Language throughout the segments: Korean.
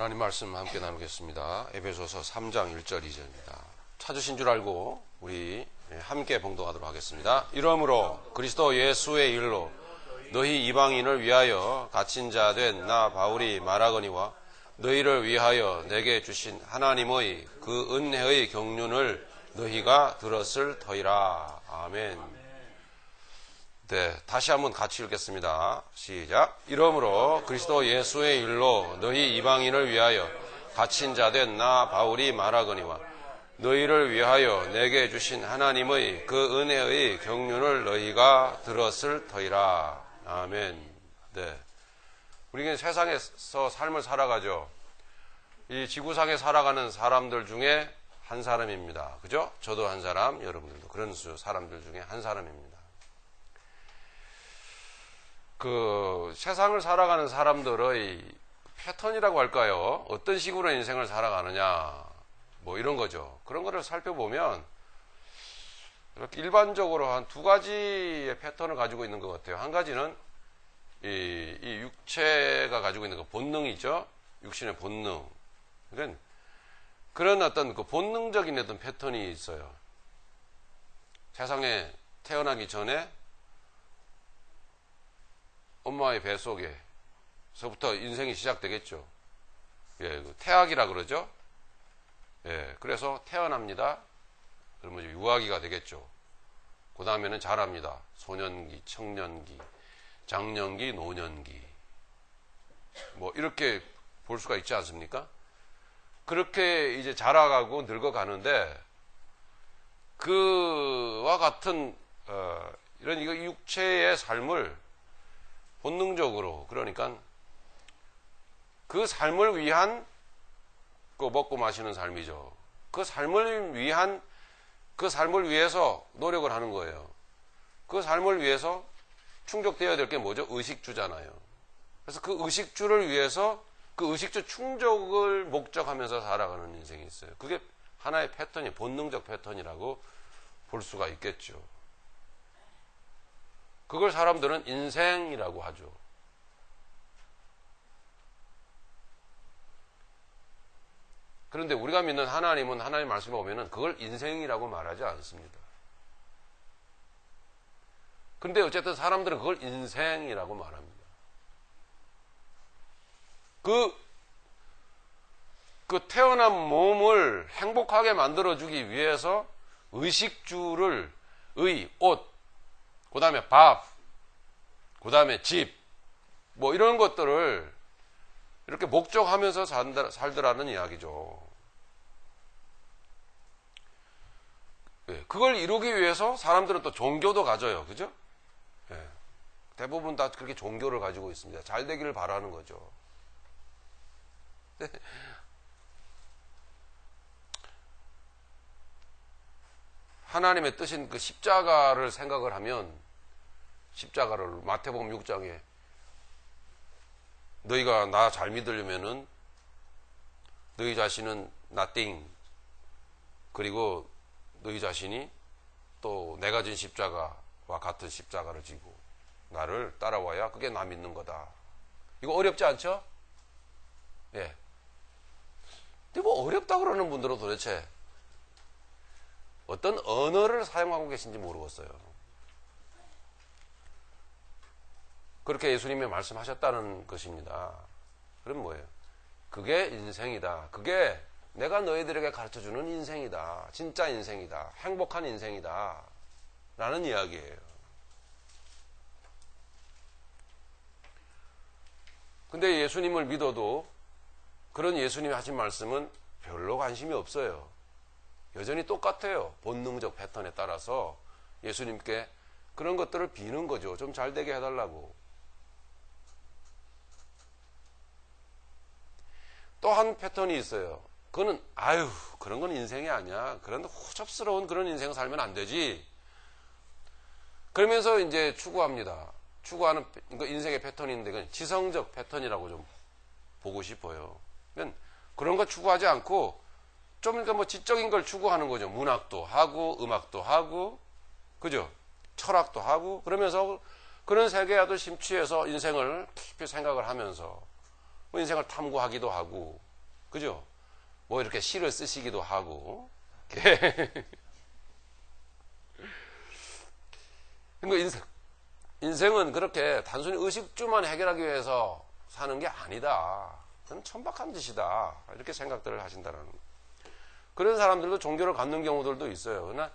하나님 말씀 함께 나누겠습니다. 에베소서 3장 1절 2절입니다. 찾으신 줄 알고 우리 함께 봉독하도록 하겠습니다. 이러므로 그리스도 예수의 일로 너희 이방인을 위하여 갇힌 자 된 나 바울이 말하거니와 너희를 위하여 내게 주신 하나님의 그 은혜의 경륜을 너희가 들었을 터이라. 아멘. 네, 다시 한번 같이 읽겠습니다. 시작. 이러므로 그리스도 예수의 일로 너희 이방인을 위하여 갇힌 자 된 나 바울이 말하거니와 너희를 위하여 내게 주신 하나님의 그 은혜의 경륜을 너희가 들었을 터이라. 아멘. 네, 우리는 세상에서 삶을 살아가죠. 이 지구상에 살아가는 사람들 중에 한 사람입니다. 그죠? 저도 한 사람, 여러분들도 그런 사람들 중에 한 사람입니다. 그 세상을 살아가는 사람들의 패턴이라고 할까요? 어떤 식으로 인생을 살아가느냐, 뭐 이런 거죠. 그런 거를 살펴보면 이렇게 일반적으로 한 두 가지의 패턴을 가지고 있는 것 같아요. 한 가지는 이 육체가 가지고 있는 그 본능이죠. 육신의 본능. 그러니까 그런 어떤 그 본능적인 어떤 패턴이 있어요. 세상에 태어나기 전에 엄마의 배 속에서부터 인생이 시작되겠죠. 예, 태아기라 그러죠. 예, 그래서 태어납니다. 그러면 유아기가 되겠죠. 그 다음에는 자랍니다. 소년기, 청년기, 장년기, 노년기. 뭐 이렇게 볼 수가 있지 않습니까? 그렇게 이제 자라가고 늙어가는데 그와 같은 이런 육체의 삶을 본능적으로, 그러니까 그 삶을 위한 그 먹고 마시는 삶이죠. 그 삶을 위해서 노력을 하는 거예요. 그 삶을 위해서 충족되어야 될 게 뭐죠? 의식주잖아요. 그래서 그 의식주를 위해서 그 의식주 충족을 목적하면서 살아가는 인생이 있어요. 그게 하나의 패턴이, 본능적 패턴이라고 볼 수가 있겠죠. 그걸 사람들은 인생이라고 하죠. 그런데 우리가 믿는 하나님은, 하나님 말씀에 보면은 그걸 인생이라고 말하지 않습니다. 그런데 어쨌든 사람들은 그걸 인생이라고 말합니다. 그 태어난 몸을 행복하게 만들어주기 위해서 의식주를, 옷, 그 다음에 밥, 그 다음에 집, 뭐 이런 것들을 이렇게 목적하면서 살더라는 이야기죠. 예, 그걸 이루기 위해서 사람들은 또 종교도 가져요. 그죠? 예, 대부분 다 그렇게 종교를 가지고 있습니다. 잘 되기를 바라는 거죠. 하나님의 뜻인 그 십자가를 생각을 하면, 십자가를 마태복음 6장에 너희가 나 잘 믿으려면은 너희 자신은 nothing, 그리고 너희 자신이 또 내가 진 십자가와 같은 십자가를 지고 나를 따라와야 그게 나 믿는 거다. 이거 어렵지 않죠? 예. 근데 뭐 어렵다 그러는 분들은 도대체 어떤 언어를 사용하고 계신지 모르겠어요. 그렇게 예수님이 말씀하셨다는 것입니다. 그럼 뭐예요? 그게 인생이다. 그게 내가 너희들에게 가르쳐주는 인생이다. 진짜 인생이다. 행복한 인생이다. 라는 이야기예요. 근데 예수님을 믿어도 그런 예수님이 하신 말씀은 별로 관심이 없어요. 여전히 똑같아요. 본능적 패턴에 따라서 예수님께 그런 것들을 비는 거죠. 좀 잘 되게 해달라고. 또 한 패턴이 있어요. 그거는 그런 건 인생이 아니야. 그런 호접스러운 그런 인생 살면 안 되지. 그러면서 이제 추구합니다. 추구하는 인생의 패턴인데 그건 지성적 패턴이라고 좀 보고 싶어요. 그런 거 추구하지 않고 좀 그러니까 뭐 지적인 걸 추구하는 거죠. 문학도 하고 음악도 하고, 그죠? 철학도 하고, 그러면서 그런 세계와도 심취해서 인생을 깊이 생각을 하면서 인생을 탐구하기도 하고, 그죠? 뭐 이렇게 시를 쓰시기도 하고. 그러니까 인생은 그렇게 단순히 의식주만 해결하기 위해서 사는 게 아니다. 그건 천박한 짓이다. 이렇게 생각들을 하신다는 거예요. 그런 사람들도 종교를 갖는 경우들도 있어요. 그러나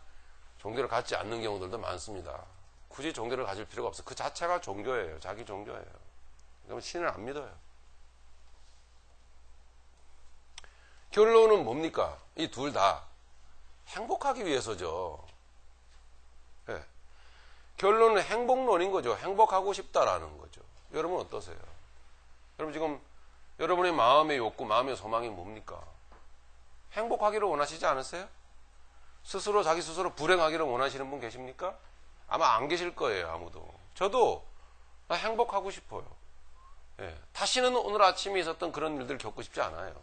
종교를 갖지 않는 경우들도 많습니다. 굳이 종교를 가질 필요가 없어요. 그 자체가 종교예요. 자기 종교예요. 그러면 신을 안 믿어요. 결론은 뭡니까? 이 둘 다 행복하기 위해서죠. 네. 결론은 행복론인 거죠. 행복하고 싶다라는 거죠. 여러분 어떠세요? 여러분 지금 여러분의 마음의 욕구, 마음의 소망이 뭡니까? 행복하기를 원하시지 않으세요? 스스로 자기 스스로 불행하기를 원하시는 분 계십니까? 아마 안 계실 거예요. 아무도. 저도 행복하고 싶어요. 예. 다시는 오늘 아침에 있었던 그런 일들을 겪고 싶지 않아요.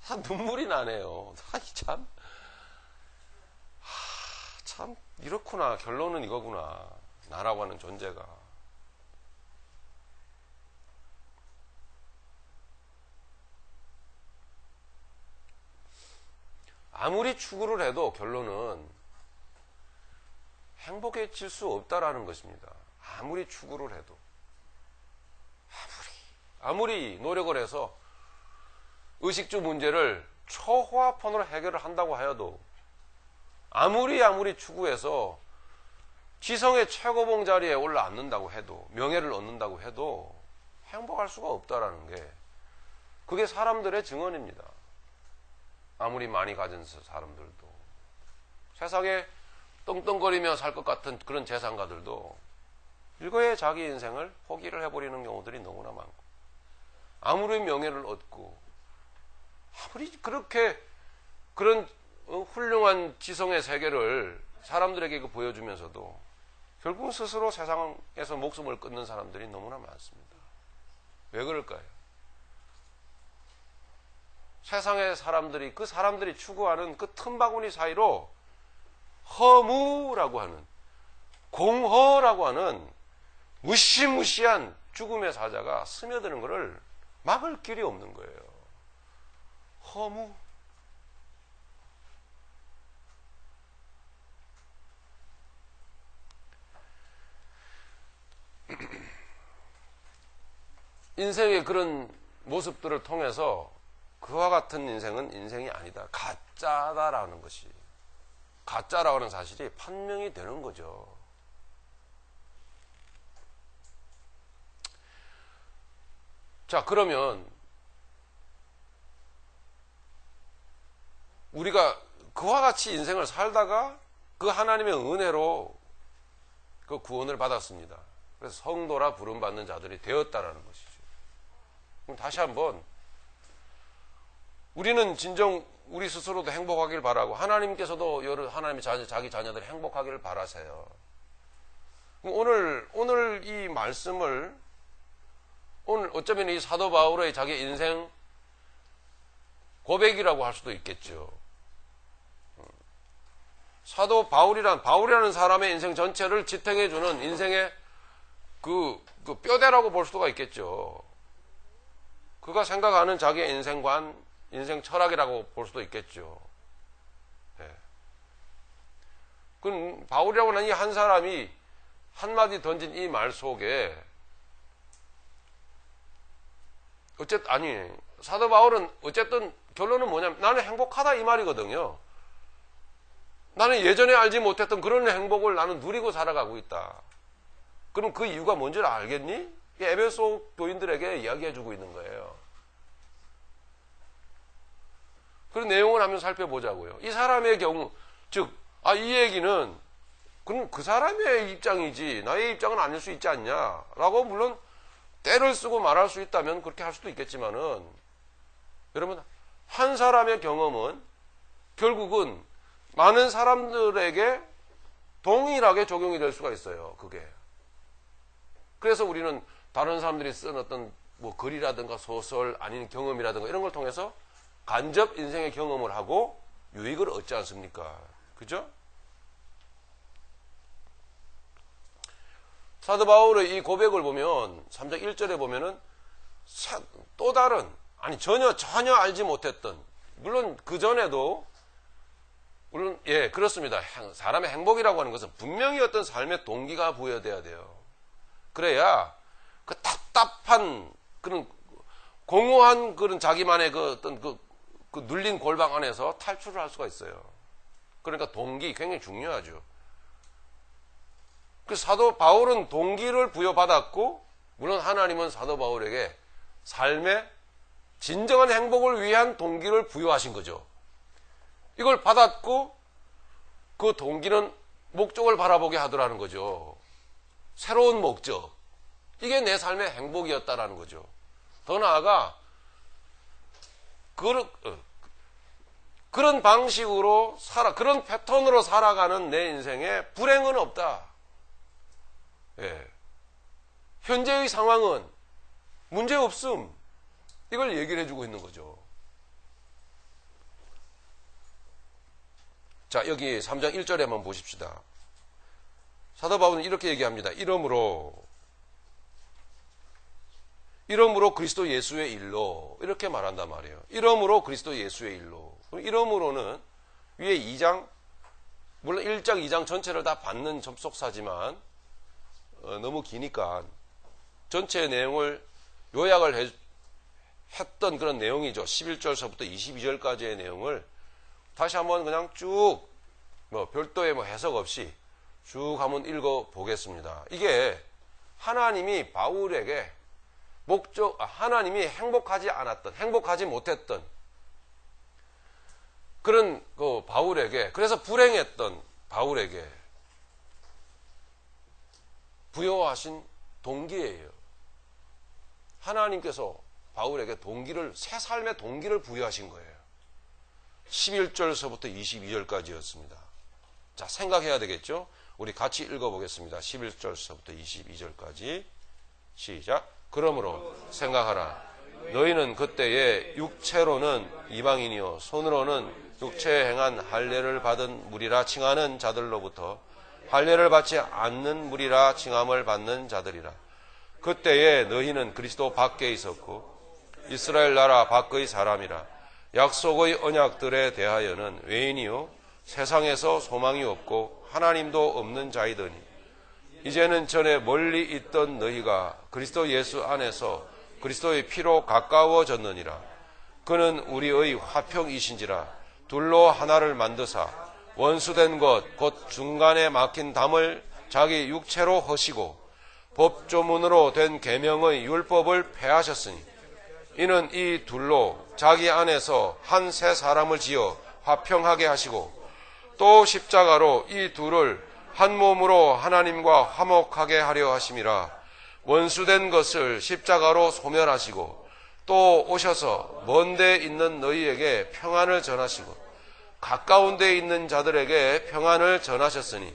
근데 눈물이 나네요. 참 이렇구나. 결론은 이거구나. 나라고 하는 존재가. 아무리 추구를 해도 결론은 행복해질 수 없다라는 것입니다. 아무리 추구를 해도. 아무리 노력을 해서 의식주 문제를 초호화폰으로 해결을 한다고 하여도 아무리 추구해서 지성의 최고봉 자리에 올라앉는다고 해도 명예를 얻는다고 해도 행복할 수가 없다라는 게 그게 사람들의 증언입니다. 아무리 많이 가진 사람들도 세상에 떵떵거리며 살 것 같은 그런 재산가들도 일거에 자기 인생을 포기를 해버리는 경우들이 너무나 많고 아무리 명예를 얻고 아무리 그렇게 그런 훌륭한 지성의 세계를 사람들에게 보여주면서도 결국은 스스로 세상에서 목숨을 끊는 사람들이 너무나 많습니다. 왜 그럴까요? 세상의 사람들이 그 사람들이 추구하는 그 틈바구니 사이로 허무라고 하는 공허라고 하는 무시무시한 죽음의 사자가 스며드는 것을 막을 길이 없는 거예요. 허무. 인생의 그런 모습들을 통해서 그와 같은 인생은 인생이 아니다. 가짜다라는 것이. 가짜라고 하는 사실이 판명이 되는 거죠. 자, 그러면 우리가 그와 같이 인생을 살다가 그 하나님의 은혜로 그 구원을 받았습니다. 그래서 성도라 부름받는 자들이 되었다라는 것이죠. 그럼 다시 한번 우리는 진정 우리 스스로도 행복하길 바라고 하나님께서도 하나님의 자기 자녀들이 행복하기를 바라세요. 오늘 이 말씀을 오늘 어쩌면 이 사도 바울의 자기 인생 고백이라고 할 수도 있겠죠. 사도 바울이라는 사람의 인생 전체를 지탱해주는 인생의 그 뼈대라고 볼 수가 있겠죠. 그가 생각하는 자기의 인생관, 인생 철학이라고 볼 수도 있겠죠. 네. 그럼 바울이라고 하는 이 한 사람이 한마디 던진 이 말 속에 사도 바울은 어쨌든 결론은 뭐냐면 나는 행복하다 이 말이거든요. 나는 예전에 알지 못했던 그런 행복을 나는 누리고 살아가고 있다. 그럼 그 이유가 뭔지를 알겠니? 에베소 교인들에게 이야기해주고 있는 거예요. 그런 내용을 한번 살펴보자고요. 이 사람의 경우, 이 얘기는 그럼 그 사람의 입장이지 나의 입장은 아닐 수 있지 않냐? 라고 물론 때를 쓰고 말할 수 있다면 그렇게 할 수도 있겠지만은 여러분 한 사람의 경험은 결국은 많은 사람들에게 동일하게 적용이 될 수가 있어요. 그게. 그래서 우리는 다른 사람들이 쓴 어떤 뭐 글이라든가 소설 아닌 경험이라든가 이런 걸 통해서 간접 인생의 경험을 하고 유익을 얻지 않습니까? 그죠? 사도 바울의 이 고백을 보면 3장 1절에 보면은 또 다른, 아니 전혀 알지 못했던, 물론 그 전에도 물론 예 그렇습니다. 사람의 행복이라고 하는 것은 분명히 어떤 삶의 동기가 부여돼야 돼요. 그래야 그 답답한 그런 공허한 그런 자기만의 그 어떤 그 눌린 골방 안에서 탈출을 할 수가 있어요. 그러니까 동기 굉장히 중요하죠. 그 사도 바울은 동기를 부여받았고, 물론 하나님은 사도 바울에게 삶의 진정한 행복을 위한 동기를 부여하신 거죠. 이걸 받았고 그 동기는 목적을 바라보게 하더라는 거죠. 새로운 목적. 이게 내 삶의 행복이었다라는 거죠. 더 나아가 그런 방식으로 그런 패턴으로 살아가는 내 인생에 불행은 없다. 예. 현재의 상황은 문제 없음. 이걸 얘기를 해주고 있는 거죠. 자, 여기 3장 1절에 한번 보십시다. 사도 바울은 이렇게 얘기합니다. 이러므로 그리스도 예수의 일로, 이렇게 말한단 말이에요. 이러므로 그리스도 예수의 일로. 이러므로는 위에 2장, 물론 1장, 2장 전체를 다 받는 접속사지만 너무 기니까 전체 내용을 요약을 했던 그런 내용이죠. 11절서부터 22절까지의 내용을 다시 한번 그냥 쭉 별도의 해석 없이 쭉 한번 읽어 보겠습니다. 이게 하나님이 바울에게 하나님이 행복하지 못했던 그런 바울에게, 그래서 불행했던 바울에게 부여하신 동기예요. 하나님께서 바울에게 새 삶의 동기를 부여하신 거예요. 11절서부터 22절까지였습니다. 자, 생각해야 되겠죠? 우리 같이 읽어보겠습니다. 11절서부터 22절까지. 시작. 그러므로 생각하라. 너희는 그때에 육체로는 이방인이요 손으로는 육체에 행한 할례를 받은 무리라 칭하는 자들로부터 할례를 받지 않는 무리라 칭함을 받는 자들이라. 그때에 너희는 그리스도 밖에 있었고 이스라엘 나라 밖의 사람이라. 약속의 언약들에 대하여는 외인이요 세상에서 소망이 없고 하나님도 없는 자이더니 이제는 전에 멀리 있던 너희가 그리스도 예수 안에서 그리스도의 피로 가까워졌느니라. 그는 우리의 화평이신지라. 둘로 하나를 만드사 원수된 것 곧 중간에 막힌 담을 자기 육체로 허시고 법조문으로 된 계명의 율법을 폐하셨으니 이는 이 둘로 자기 안에서 한 새 사람을 지어 화평하게 하시고 또 십자가로 이 둘을 한 몸으로 하나님과 화목하게 하려 하심이라. 원수된 것을 십자가로 소멸하시고 또 오셔서 먼 데 있는 너희에게 평안을 전하시고 가까운 데 있는 자들에게 평안을 전하셨으니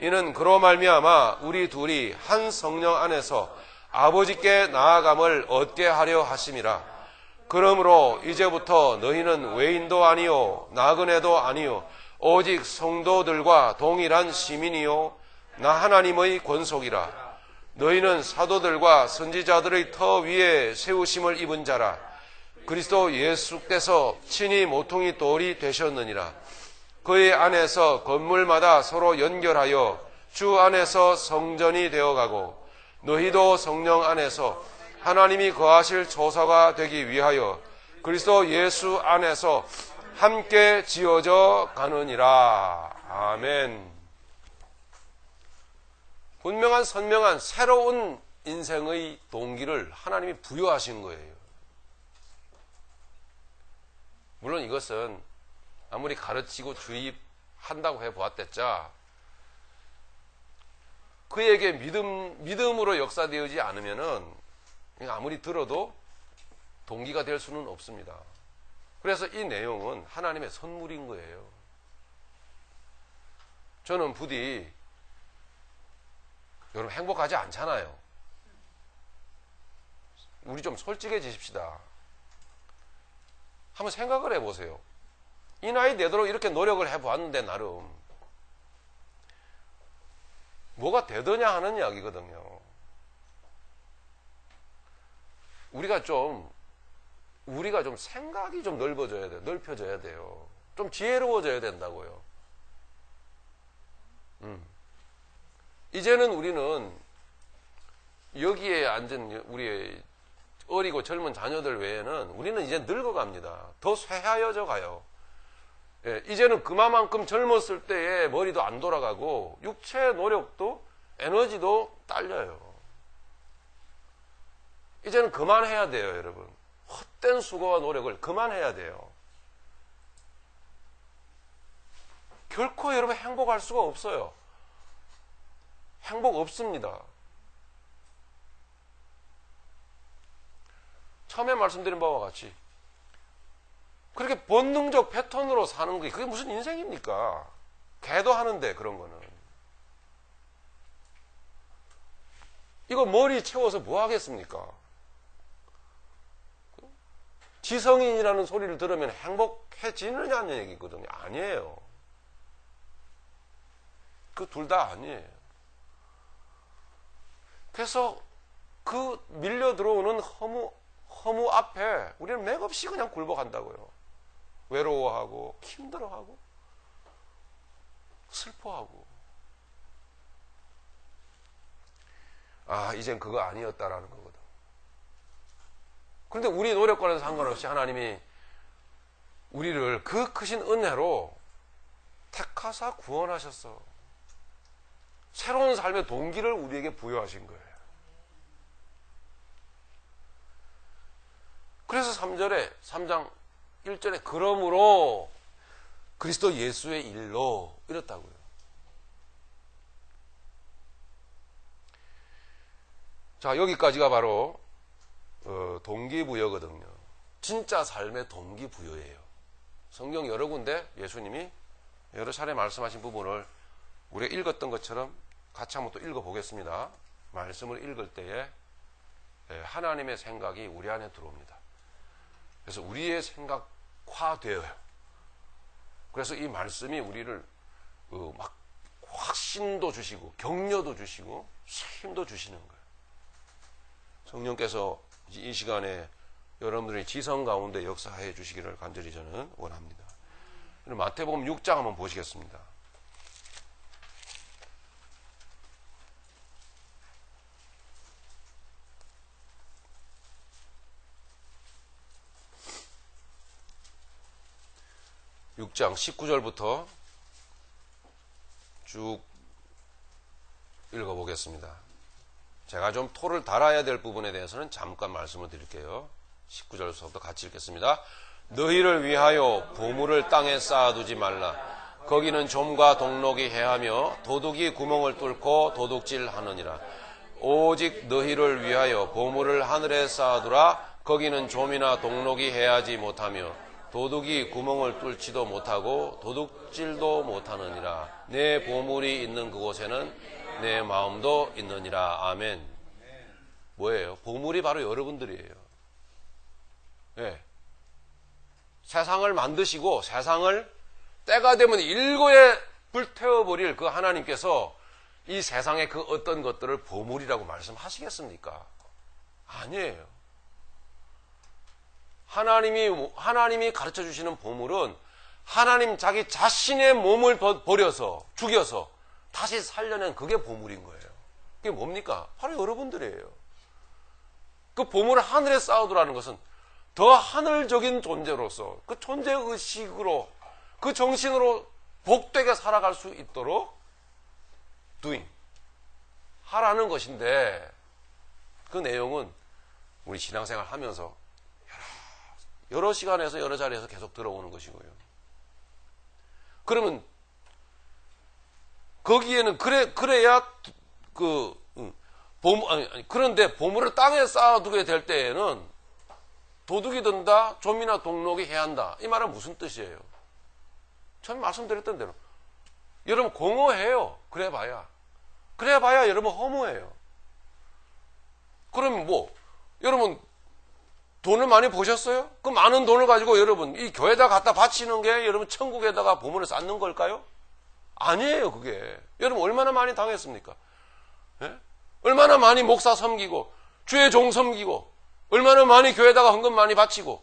이는 그로 말미암아 우리 둘이 한 성령 안에서 아버지께 나아감을 얻게 하려 하심이라. 그러므로 이제부터 너희는 외인도 아니요 나그네도 아니요 오직 성도들과 동일한 시민이요 나 하나님의 권속이라. 너희는 사도들과 선지자들의 터 위에 세우심을 입은 자라. 그리스도 예수께서 친히 모퉁이 돌이 되셨느니라. 그의 안에서 건물마다 서로 연결하여 주 안에서 성전이 되어가고 너희도 성령 안에서 하나님이 거하실 초소가 되기 위하여 그리스도 예수 안에서 함께 지어져 가느니라. 아멘. 분명한 선명한 새로운 인생의 동기를 하나님이 부여하신 거예요. 물론 이것은 아무리 가르치고 주입한다고 해보았댔자 그에게 믿음으로 역사되지 않으면은 아무리 들어도 동기가 될 수는 없습니다. 그래서 이 내용은 하나님의 선물인 거예요. 저는 부디 여러분 행복하지 않잖아요. 우리 좀 솔직해지십시다. 한번 생각을 해보세요. 이 나이 되도록 이렇게 노력을 해보았는데 나름 뭐가 되더냐 하는 이야기거든요. 우리가 좀 생각이 좀 넓어져야 돼요. 넓혀져야 돼요. 좀 지혜로워져야 된다고요. 이제는 우리는 여기에 앉은 우리의 어리고 젊은 자녀들 외에는 우리는 이제 늙어갑니다. 더 쇠하여져 가요. 예, 이제는 그만큼 젊었을 때의 머리도 안 돌아가고 육체의 노력도 에너지도 딸려요. 이제는 그만해야 돼요, 여러분. 헛된 수고와 노력을 그만해야 돼요. 결코 여러분 행복할 수가 없어요. 행복 없습니다. 처음에 말씀드린 바와 같이 그렇게 본능적 패턴으로 사는 게 그게 무슨 인생입니까? 개도 하는데 그런 거는. 이거 머리 채워서 뭐 하겠습니까? 지성인이라는 소리를 들으면 행복해지느냐는 얘기거든요. 아니에요. 그 둘 다 아니에요. 그래서 그 밀려 들어오는 허무 앞에 우리는 맥없이 그냥 굴복한다고요. 외로워하고 힘들어하고 슬퍼하고. 아, 이젠 그거 아니었다라는 거거든. 그런데 우리 노력과는 상관없이 하나님이 우리를 그 크신 은혜로 택하사 구원하셨어. 새로운 삶의 동기를 우리에게 부여하신 거예요. 그래서 3장 1절에 그러므로 그리스도 예수의 일로 이렇다고요. 자, 여기까지가 바로 동기부여거든요. 진짜 삶의 동기부여예요. 성경 여러 군데 예수님이 여러 차례 말씀하신 부분을 우리가 읽었던 것처럼 같이 한번 또 읽어보겠습니다. 말씀을 읽을 때에 하나님의 생각이 우리 안에 들어옵니다. 그래서 우리의 생각화되어요. 그래서 이 말씀이 우리를 막 확신도 주시고 격려도 주시고 힘도 주시는 거예요. 성령께서 이 시간에 여러분들의 지성 가운데 역사해 주시기를 간절히 저는 원합니다. 마태복음 6장 한번 보시겠습니다. (6장) 19절부터 쭉 읽어보겠습니다. 제가 좀 토를 달아야 될 부분에 대해서는 잠깐 말씀을 드릴게요. 19절부터 같이 읽겠습니다. 너희를 위하여 보물을 땅에 쌓아두지 말라. 거기는 좀과 동록이 해하며 도둑이 구멍을 뚫고 도둑질하느니라. 오직 너희를 위하여 보물을 하늘에 쌓아두라. 거기는 좀이나 동록이 해하지 못하며 도둑이 구멍을 뚫지도 못하고 도둑질도 못하느니라. 내 보물이 있는 그곳에는 내 마음도 있느니라. 아멘. 뭐예요? 보물이 바로 여러분들이에요. 네. 세상을 만드시고 세상을 때가 되면 일거에 불태워버릴 그 하나님께서 이 세상의 그 어떤 것들을 보물이라고 말씀하시겠습니까? 아니에요. 하나님이 가르쳐 주시는 보물은 하나님 자기 자신의 몸을 버려서 죽여서 다시 살려낸 그게 보물인 거예요. 그게 뭡니까? 바로 여러분들이에요. 그 보물을 하늘에 쌓아두라는 것은 더 하늘적인 존재로서 그 존재의식으로 그 정신으로 복되게 살아갈 수 있도록 하라는 것인데 그 내용은 우리 신앙생활 하면서 여러 시간에서 여러 자리에서 계속 들어오는 것이고요. 그러면 거기에는 그래야 그런데 보물을 땅에 쌓아두게 될 때에는 도둑이 든다, 좀이나 동록이 해야 한다. 이 말은 무슨 뜻이에요? 처음 말씀드렸던 대로 여러분 공허해요. 그래봐야 여러분 허무해요. 그러면 여러분 돈을 많이 버셨어요? 그 많은 돈을 가지고 여러분 이 교회에다 갖다 바치는 게 여러분 천국에다가 보물을 쌓는 걸까요? 아니에요, 그게. 여러분, 얼마나 많이 당했습니까? 예? 얼마나 많이 목사 섬기고, 주의 종 섬기고, 얼마나 많이 교회에다가 헌금 많이 바치고,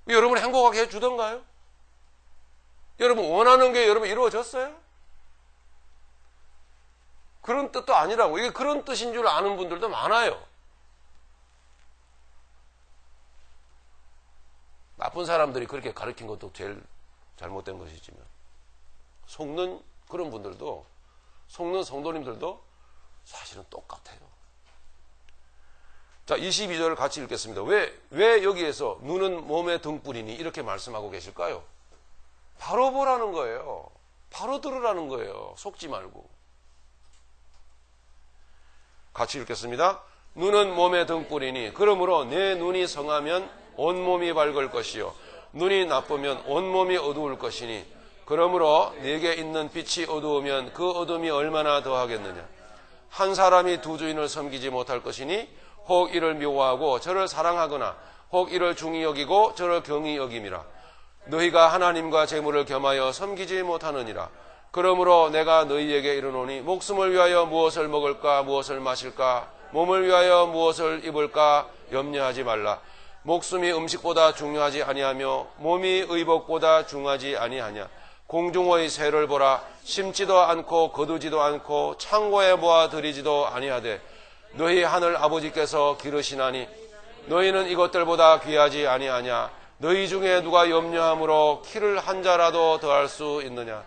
여러분 행복하게 해주던가요? 여러분 원하는 게 여러분 이루어졌어요? 그런 뜻도 아니라고. 이게 그런 뜻인 줄 아는 분들도 많아요. 나쁜 사람들이 그렇게 가르친 것도 제일 잘못된 것이지만, 속는 그런 분들도, 속는 성도님들도 사실은 똑같아요. 자, 22절을 같이 읽겠습니다. 왜 여기에서 눈은 몸의 등불이니 이렇게 말씀하고 계실까요? 바로 보라는 거예요. 바로 들으라는 거예요. 속지 말고. 같이 읽겠습니다. 눈은 몸의 등불이니 그러므로 내 눈이 성하면 온몸이 밝을 것이요 눈이 나쁘면 온몸이 어두울 것이니 그러므로 내게 있는 빛이 어두우면 그 어둠이 얼마나 더하겠느냐. 한 사람이 두 주인을 섬기지 못할 것이니 혹 이를 미워하고 저를 사랑하거나 혹 이를 중히 여기고 저를 경히 여김이라. 너희가 하나님과 재물을 겸하여 섬기지 못하느니라. 그러므로 내가 너희에게 이르노니 목숨을 위하여 무엇을 먹을까 무엇을 마실까 몸을 위하여 무엇을 입을까 염려하지 말라. 목숨이 음식보다 중요하지 아니하며 몸이 의복보다 중하지 아니하냐. 공중의 새를 보라. 심지도 않고 거두지도 않고 창고에 모아 들이지도 아니하되 너희 하늘 아버지께서 기르시나니 너희는 이것들보다 귀하지 아니하냐. 너희 중에 누가 염려함으로 키를 한 자라도 더할 수 있느냐.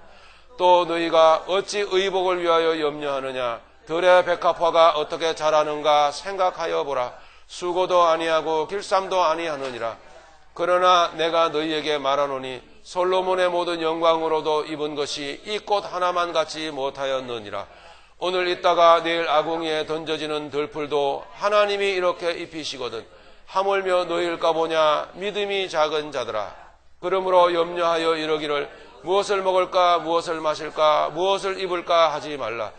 또 너희가 어찌 의복을 위하여 염려하느냐. 들의 백합화가 어떻게 자라는가 생각하여 보라. 수고도 아니하고 길쌈도 아니하느니라. 그러나 내가 너희에게 말하노니 솔로몬의 모든 영광으로도 입은 것이 이 꽃 하나만 갖지 못하였느니라. 오늘 있다가 내일 아궁이에 던져지는 들풀도 하나님이 이렇게 입히시거든 하물며 너희일까 보냐. 믿음이 작은 자들아. 그러므로 염려하여 이러기를 무엇을 먹을까 무엇을 마실까 무엇을 입을까 하지 말라.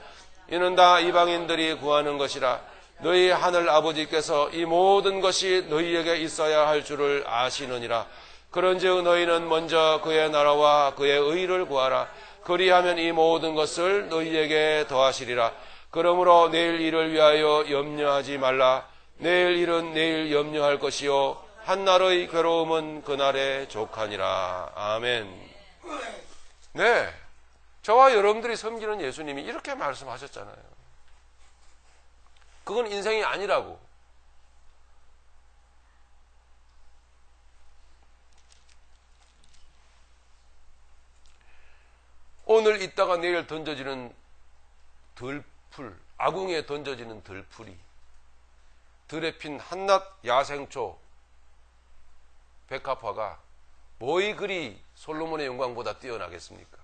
이는 다 이방인들이 구하는 것이라. 너희 하늘 아버지께서 이 모든 것이 너희에게 있어야 할 줄을 아시느니라. 그런즉 너희는 먼저 그의 나라와 그의 의를 구하라. 그리하면 이 모든 것을 너희에게 더하시리라. 그러므로 내일 일을 위하여 염려하지 말라. 내일 일은 내일 염려할 것이요 한날의 괴로움은 그날에 족하니라. 아멘. 네, 저와 여러분들이 섬기는 예수님이 이렇게 말씀하셨잖아요. 그건 인생이 아니라고. 오늘 있다가 내일 던져지는 들풀, 아궁이에 던져지는 들풀이, 들에 핀 한낱 야생초, 백합화가 뭐이 그리 솔로몬의 영광보다 뛰어나겠습니까?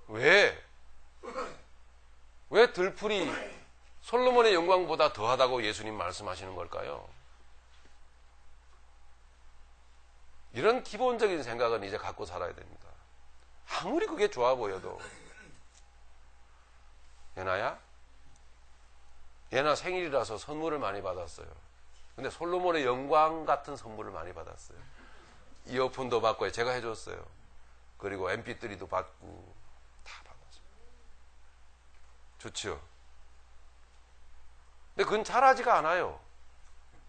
왜 들풀이 솔로몬의 영광보다 더하다고 예수님 말씀하시는 걸까요? 이런 기본적인 생각은 이제 갖고 살아야 됩니다. 아무리 그게 좋아 보여도. 예나야? 예나 생일이라서 선물을 많이 받았어요. 근데 솔로몬의 영광 같은 선물을 많이 받았어요. 이어폰도 받고 제가 해줬어요. 그리고 MP3도 받고 다 받았어요. 좋죠? 근데 그건 잘하지가 않아요.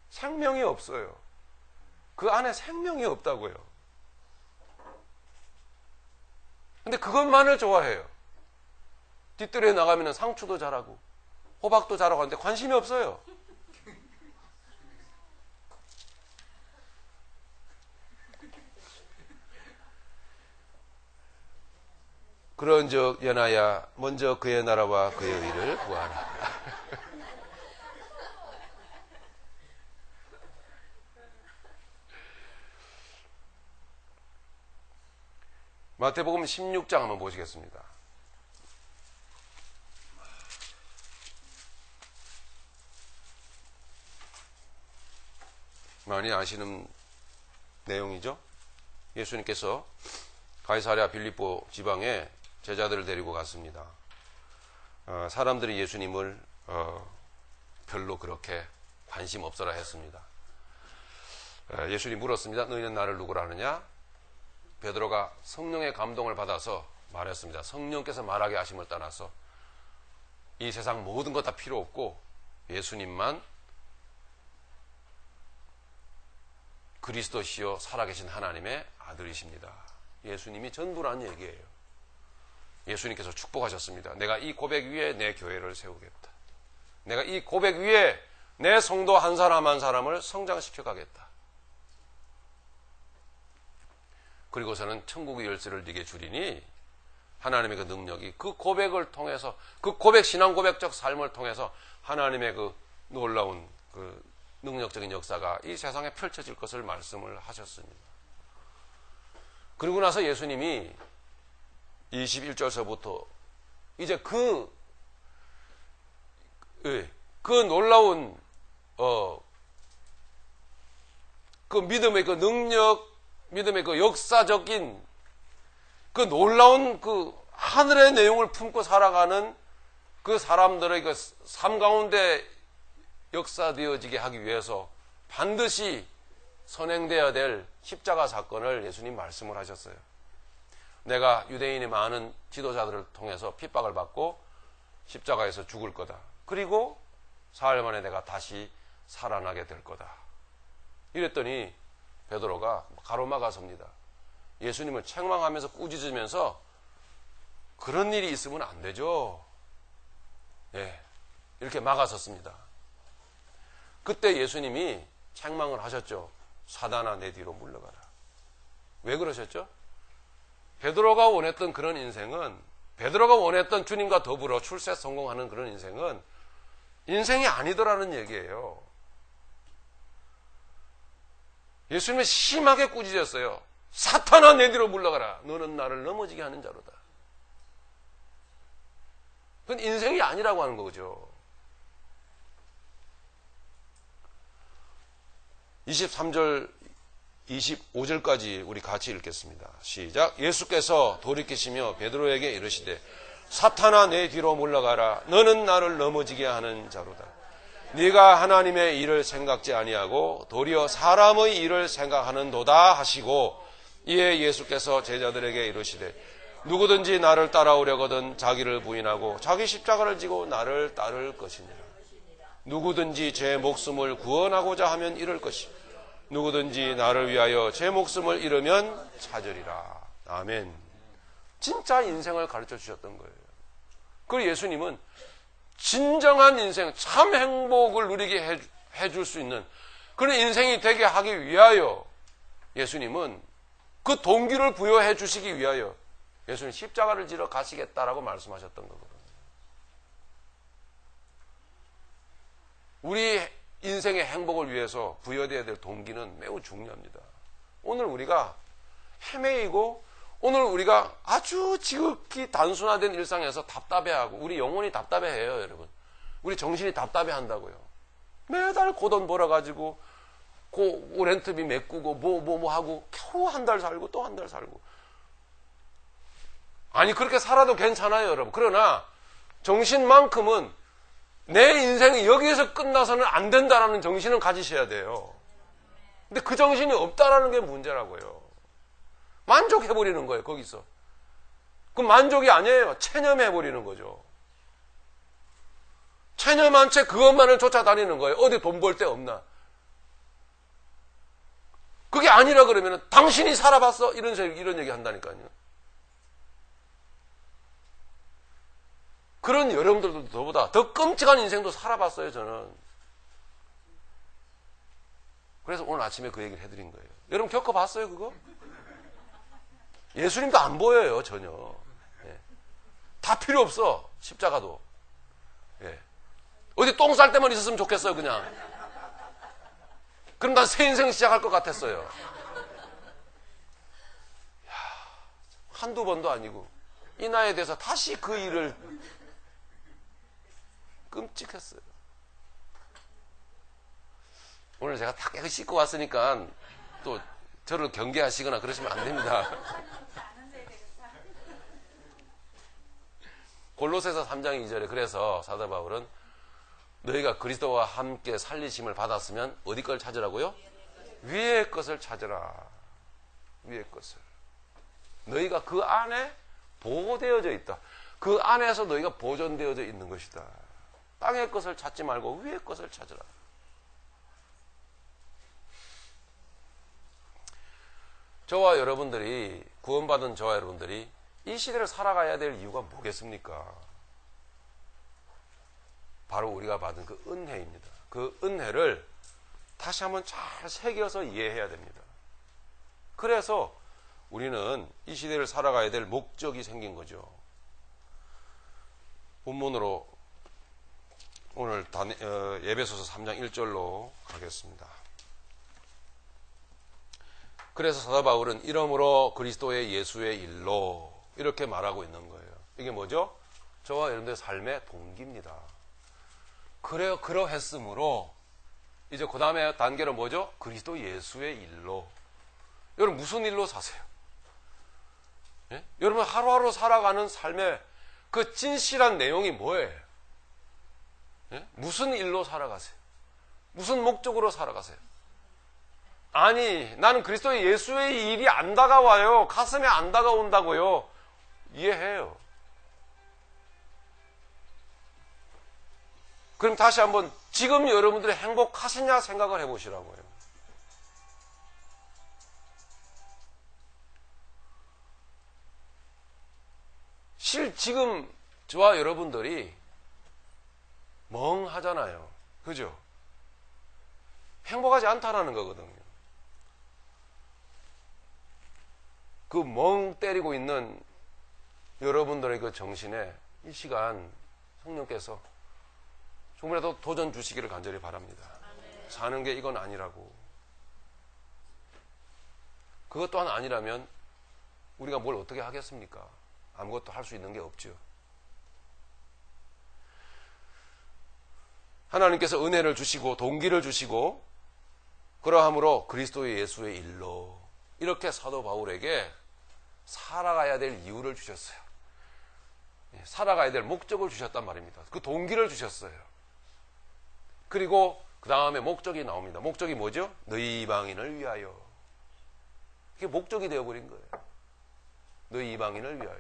생명이 없어요. 그 안에 생명이 없다고요. 근데 그것만을 좋아해요. 뒷뜰에 나가면 상추도 자라고 호박도 자라고 하는데 관심이 없어요. 그런즉 연하야 먼저 그의 나라와 그의 의를 구하라. 마태복음 16장 한번 보시겠습니다. 많이 아시는 내용이죠. 예수님께서 가이사랴 빌립보 지방에 제자들을 데리고 갔습니다. 사람들이 예수님을 별로 그렇게 관심 없어라 했습니다. 예수님이 물었습니다. 너희는 나를 누구라 하느냐? 베드로가 성령의 감동을 받아서 말했습니다. 성령께서 말하게 하심을 떠나서 이 세상 모든 것 다 필요 없고 예수님만 그리스도시요 살아계신 하나님의 아들이십니다. 예수님이 전부란 얘기예요. 예수님께서 축복하셨습니다. 내가 이 고백 위에 내 교회를 세우겠다. 내가 이 고백 위에 내 성도 한 사람 한 사람을 성장시켜 가겠다. 그리고서는 천국의 열쇠를 네게 주리니 하나님의 그 능력이 그 고백을 통해서 그 고백 신앙 고백적 삶을 통해서 하나님의 그 놀라운 그 능력적인 역사가 이 세상에 펼쳐질 것을 말씀을 하셨습니다. 그리고 나서 예수님이 21절서부터 이제 그 놀라운 그 믿음의 그 능력, 믿음의 그 역사적인 그 놀라운 그 하늘의 내용을 품고 살아가는 그 사람들의 그 삶 가운데 역사되어지게 하기 위해서 반드시 선행되어야 될 십자가 사건을 예수님 말씀을 하셨어요. 내가 유대인의 많은 지도자들을 통해서 핍박을 받고 십자가에서 죽을 거다. 그리고 사흘 만에 내가 다시 살아나게 될 거다. 이랬더니 베드로가 가로막아섭니다. 예수님을 책망하면서 꾸짖으면서 그런 일이 있으면 안 되죠. 예, 이렇게 막아섰습니다. 그때 예수님이 책망을 하셨죠. 사단아 내 뒤로 물러가라. 왜 그러셨죠? 베드로가 원했던 그런 인생은, 베드로가 원했던 주님과 더불어 출세 성공하는 그런 인생은 인생이 아니더라는 얘기예요. 예수님은 심하게 꾸짖었어요. 사탄아 내 뒤로 물러가라. 너는 나를 넘어지게 하는 자로다. 그건 인생이 아니라고 하는 거죠. 23절 25절까지 우리 같이 읽겠습니다. 시작. 예수께서 돌이키시며 베드로에게 이르시되 사탄아 내 뒤로 물러가라. 너는 나를 넘어지게 하는 자로다. 네가 하나님의 일을 생각지 아니하고 도리어 사람의 일을 생각하는도다 하시고, 이에 예수께서 제자들에게 이르시되 누구든지 나를 따라오려거든 자기를 부인하고 자기 십자가를 지고 나를 따를 것이니라. 누구든지 제 목숨을 구원하고자 하면 잃을 것이요 누구든지 나를 위하여 제 목숨을 잃으면 찾으리라. 아멘. 진짜 인생을 가르쳐 주셨던 거예요. 그리고 예수님은 진정한 인생, 참 행복을 누리게 해줄 수 있는 그런 인생이 되게 하기 위하여 예수님은 그 동기를 부여해 주시기 위하여 예수님 십자가를 지러 가시겠다라고 말씀하셨던 거거든요. 우리 인생의 행복을 위해서 부여되어야 될 동기는 매우 중요합니다. 오늘 우리가 헤매이고 오늘 우리가 아주 지극히 단순화된 일상에서 답답해하고 우리 영혼이 답답해해요, 여러분. 우리 정신이 답답해한다고요. 매달 고돈 벌어가지고 그 렌트비 메꾸고 뭐 하고 겨우 한 달 살고 또 한 달 살고. 아니 그렇게 살아도 괜찮아요, 여러분. 그러나 정신만큼은 내 인생이 여기에서 끝나서는 안 된다라는 정신은 가지셔야 돼요. 근데 그 정신이 없다라는 게 문제라고요. 만족해버리는 거예요, 거기서. 그 만족이 아니에요. 체념해버리는 거죠. 체념한 채 그것만을 쫓아다니는 거예요. 어디 돈 벌 데 없나. 그게 아니라 그러면 당신이 살아봤어? 이런 얘기 한다니까요. 그런 여러분들도 저보다 더 끔찍한 인생도 살아봤어요, 저는. 그래서 오늘 아침에 그 얘기를 해드린 거예요. 여러분 겪어봤어요, 그거? 예수님도 안 보여요, 전혀. 예. 다 필요 없어, 십자가도. 예. 어디 똥 쌀 때만 있었으면 좋겠어요, 그냥. 그럼 난 새 인생 시작할 것 같았어요. 야, 한두 번도 아니고 이 나이에 대해서 다시 그 일을 끔찍했어요. 오늘 제가 다 깨끗이 씻고 왔으니까 또 저를 경계하시거나 그러시면 안 됩니다. 골로새서 3장 2절에 그래서 사도 바울은 너희가 그리스도와 함께 살리심을 받았으면 어디 걸 찾으라고요? 위의 것을 찾으라. 위의 것을. 너희가 그 안에 보호되어져 있다. 그 안에서 너희가 보존되어져 있는 것이다. 땅의 것을 찾지 말고 위의 것을 찾으라. 저와 여러분들이, 구원받은 저와 여러분들이 이 시대를 살아가야 될 이유가 뭐겠습니까? 바로 우리가 받은 그 은혜입니다. 그 은혜를 다시 한번 잘 새겨서 이해해야 됩니다. 그래서 우리는 이 시대를 살아가야 될 목적이 생긴 거죠. 본문으로 오늘 에베소서 3장 1절로 가겠습니다. 그래서 사도 바울은 이러므로 그리스도의 예수의 일로 이렇게 말하고 있는 거예요. 이게 뭐죠? 저와 여러분들의 삶의 동기입니다. 그래요. 그러했으므로 이제 그 다음에 단계는 뭐죠? 그리스도 예수의 일로. 여러분 무슨 일로 사세요? 예? 여러분 하루하루 살아가는 삶의 그 진실한 내용이 뭐예요? 예? 무슨 일로 살아가세요? 무슨 목적으로 살아가세요? 아니, 나는 그리스도의 예수의 일이 안 다가와요. 가슴에 안 다가온다고요. 이해해요. 그럼 다시 한번 지금 여러분들이 행복하시냐 생각을 해보시라고요. 지금 저와 여러분들이 멍하잖아요. 그죠? 행복하지 않다라는 거거든요. 그 멍 때리고 있는 여러분들의 그 정신에 이 시간 성령께서 조금이라도 도전 주시기를 간절히 바랍니다. 사는 게 이건 아니라고. 그것 또한 아니라면 우리가 뭘 어떻게 하겠습니까? 아무것도 할 수 있는 게 없죠. 하나님께서 은혜를 주시고 동기를 주시고 그러함으로 그리스도의 예수의 일로 이렇게 사도 바울에게 살아가야 될 이유를 주셨어요. 살아가야 될 목적을 주셨단 말입니다. 그 동기를 주셨어요. 그리고 그 다음에 목적이 나옵니다. 목적이 뭐죠? 너희 이방인을 위하여. 이게 목적이 되어버린 거예요. 너희 이방인을 위하여.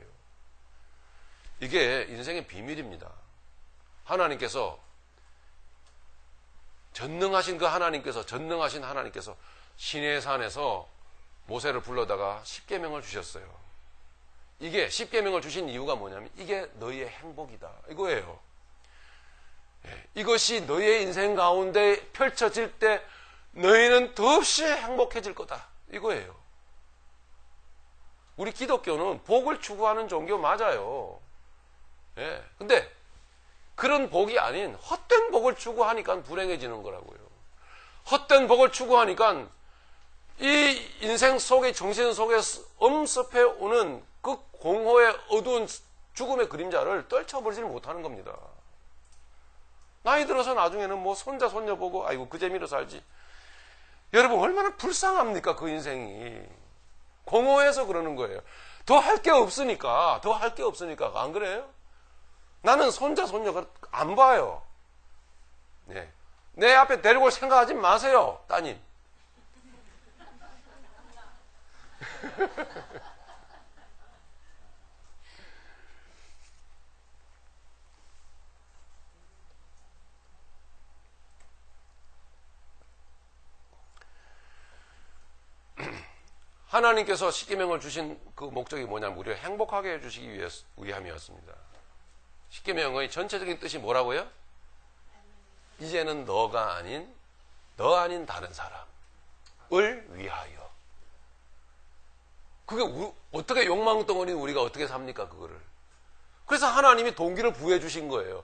이게 인생의 비밀입니다. 하나님께서 전능하신 하나님께서 시내산에서 모세를 불러다가 십계명을 주셨어요. 이게 십계명을 주신 이유가 뭐냐면 이게 너희의 행복이다 이거예요. 이것이 너희의 인생 가운데 펼쳐질 때 너희는 더없이 행복해질 거다 이거예요. 우리 기독교는 복을 추구하는 종교 맞아요. 근데 그런 복이 아닌 헛된 복을 추구하니까 불행해지는 거라고요. 헛된 복을 추구하니까 이 인생 속에 정신 속에 엄습해 오는 그 공허의 어두운 죽음의 그림자를 떨쳐버리지 못하는 겁니다. 나이 들어서 나중에는 뭐 손자 손녀 보고 아이고 그 재미로 살지. 여러분 얼마나 불쌍합니까 그 인생이. 공허해서 그러는 거예요. 더 할 게 없으니까 안 그래요? 나는 손자 손녀 안 봐요. 내 앞에 데리고 올 생각하지 마세요 따님. 하나님께서 십계명을 주신 그 목적이 뭐냐면 우리를 행복하게 해주시기 위함이었습니다. 십계명의 전체적인 뜻이 뭐라고요? 이제는 너가 아닌 너 아닌 다른 사람을 위하여. 그게 어떻게 욕망덩어리인 우리가 어떻게 삽니까 그거를. 그래서 하나님이 동기를 부여해 주신 거예요.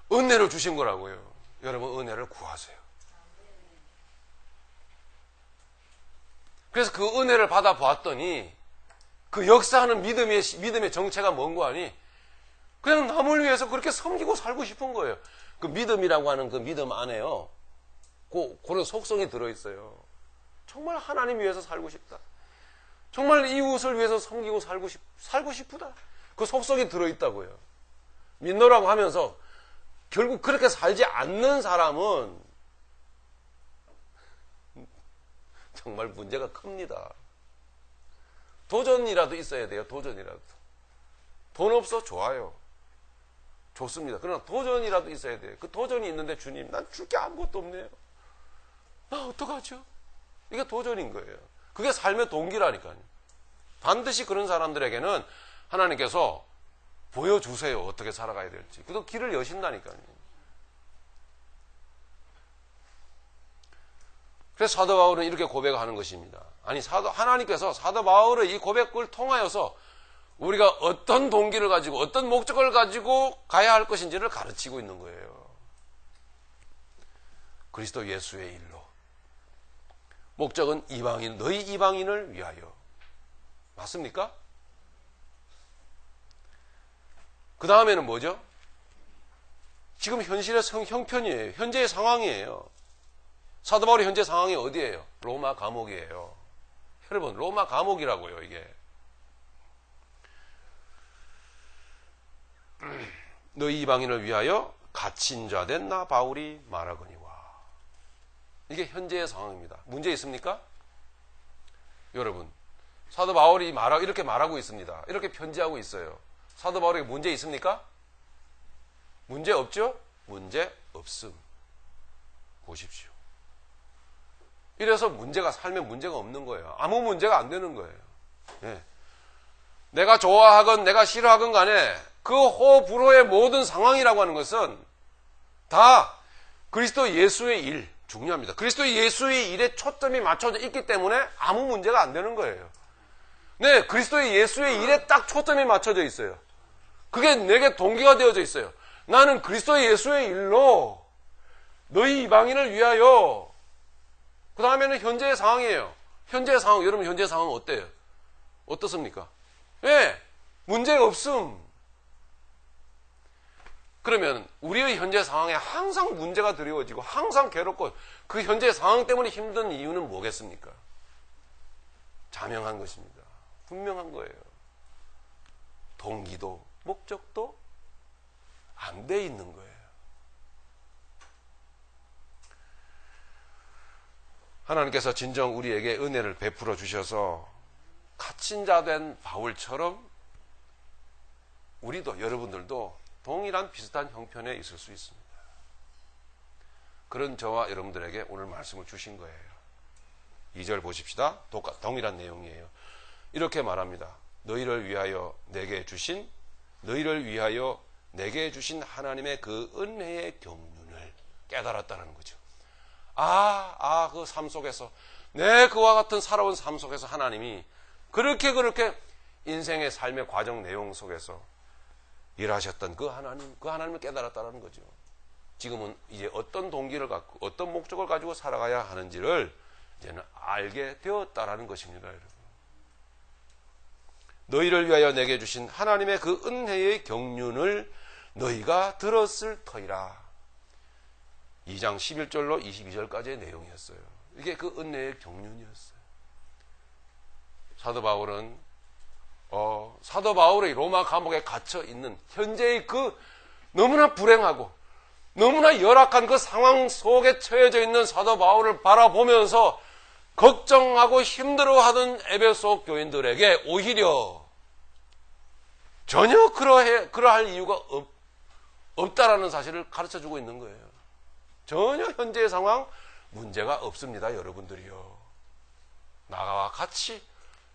은혜를 주신 거라고요. 여러분 은혜를 구하세요. 그래서 그 은혜를 받아보았더니 그 역사하는 믿음의 정체가 뭔고 하니 그냥 남을 위해서 그렇게 섬기고 살고 싶은 거예요. 그 믿음이라고 하는 그 믿음 안에요. 그런 속성이 들어있어요. 정말 하나님 위해서 살고 싶다. 정말 이웃을 위해서 섬기고 살고 싶다. 그 속성이 들어있다고요. 믿노라고 하면서 결국 그렇게 살지 않는 사람은 정말 문제가 큽니다. 도전이라도 있어야 돼요. 도전이라도. 돈 없어? 좋아요. 좋습니다. 그러나 도전이라도 있어야 돼요. 그 도전이 있는데 주님, 난 줄 게 아무것도 없네요. 나 어떡하죠? 이게 도전인 거예요. 그게 삶의 동기라니까요. 반드시 그런 사람들에게는 하나님께서 보여주세요. 어떻게 살아가야 될지. 그래도 길을 여신다니까요. 그래서 사도 바울은 이렇게 고백하는 것입니다. 아니, 하나님께서 사도 바울의 이 고백을 통하여서 우리가 어떤 동기를 가지고 어떤 목적을 가지고 가야 할 것인지를 가르치고 있는 거예요. 그리스도 예수의 일로. 목적은 이방인, 너희 이방인을 위하여. 맞습니까? 그 다음에는 뭐죠? 지금 현실의 형편이에요. 현재의 상황이에요. 사도 바울의 현재 상황이 어디예요? 로마 감옥이에요. 여러분, 로마 감옥이라고요, 이게. 너희 이방인을 위하여 갇힌 자 된 나 바울이 말하거니와. 이게 현재의 상황입니다. 문제 있습니까? 여러분, 사도 바울이 이렇게 말하고 있습니다. 이렇게 편지하고 있어요. 사도 바울에게 문제 있습니까? 문제 없죠? 문제 없음. 보십시오. 이래서 삶에 문제가 없는 거예요. 아무 문제가 안 되는 거예요. 예. 내가 좋아하건 내가 싫어하건 간에 그 호불호의 모든 상황이라고 하는 것은 다 그리스도 예수의 일, 중요합니다. 그리스도 예수의 일에 초점이 맞춰져 있기 때문에 아무 문제가 안 되는 거예요. 네, 그리스도의 예수의 일에 딱 초점이 맞춰져 있어요. 그게 내게 동기가 되어져 있어요. 나는 그리스도 예수의 일로 너희 이방인을 위하여. 그 다음에는 현재의 상황이에요. 현재의 상황, 여러분 현재의 상황은 어때요? 어떻습니까? 예, 문제가 없음. 그러면 우리의 현재 상황에 항상 문제가 드리워지고 항상 괴롭고 그 현재 상황 때문에 힘든 이유는 뭐겠습니까? 자명한 것입니다. 분명한 거예요. 동기도 목적도 안 돼 있는 거예요. 하나님께서 진정 우리에게 은혜를 베풀어 주셔서 갇힌 자 된 바울처럼 우리도, 여러분들도 동일한 비슷한 형편에 있을 수 있습니다. 그런 저와 여러분들에게 오늘 말씀을 주신 거예요. 2절 보십시다. 동일한 내용이에요. 이렇게 말합니다. 너희를 위하여 내게 주신 하나님의 그 은혜의 경륜을 깨달았다는 거죠. 그 삶 속에서, 그와 같은 살아온 삶 속에서 하나님이 그렇게 인생의 삶의 과정 내용 속에서 일하셨던 그 하나님을 깨달았다는 거죠. 지금은 이제 어떤 동기를 갖고, 어떤 목적을 가지고 살아가야 하는지를 이제는 알게 되었다라는 것입니다, 여러분. 너희를 위하여 내게 주신 하나님의 그 은혜의 경륜을 너희가 들었을 터이라. 2장 11절로 22절까지의 내용이었어요. 이게 그 은혜의 경륜이었어요. 사도 바울의 로마 감옥에 갇혀 있는 현재의 그 너무나 불행하고 너무나 열악한 그 상황 속에 처해져 있는 사도 바울을 바라보면서 걱정하고 힘들어하던 에베소 교인들에게 오히려 전혀 그러할 이유가 없다라는 사실을 가르쳐주고 있는 거예요. 전혀 현재의 상황 문제가 없습니다, 여러분들이요. 나와 같이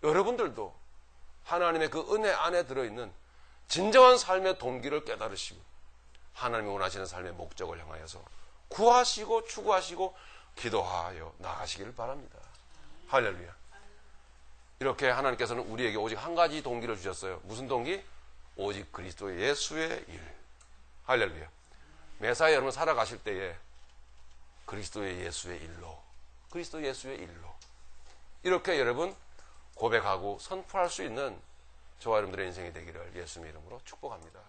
여러분들도 하나님의 그 은혜 안에 들어있는 진정한 삶의 동기를 깨달으시고 하나님이 원하시는 삶의 목적을 향하여서 구하시고 추구하시고 기도하여 나가시기를 바랍니다. 할렐루야. 이렇게 하나님께서는 우리에게 오직 한 가지 동기를 주셨어요. 무슨 동기? 오직 그리스도 예수의 일. 할렐루야. 매사에 여러분 살아가실 때에 그리스도 예수의 일로 이렇게 여러분 고백하고 선포할 수 있는 저와 여러분들의 인생이 되기를 예수님의 이름으로 축복합니다.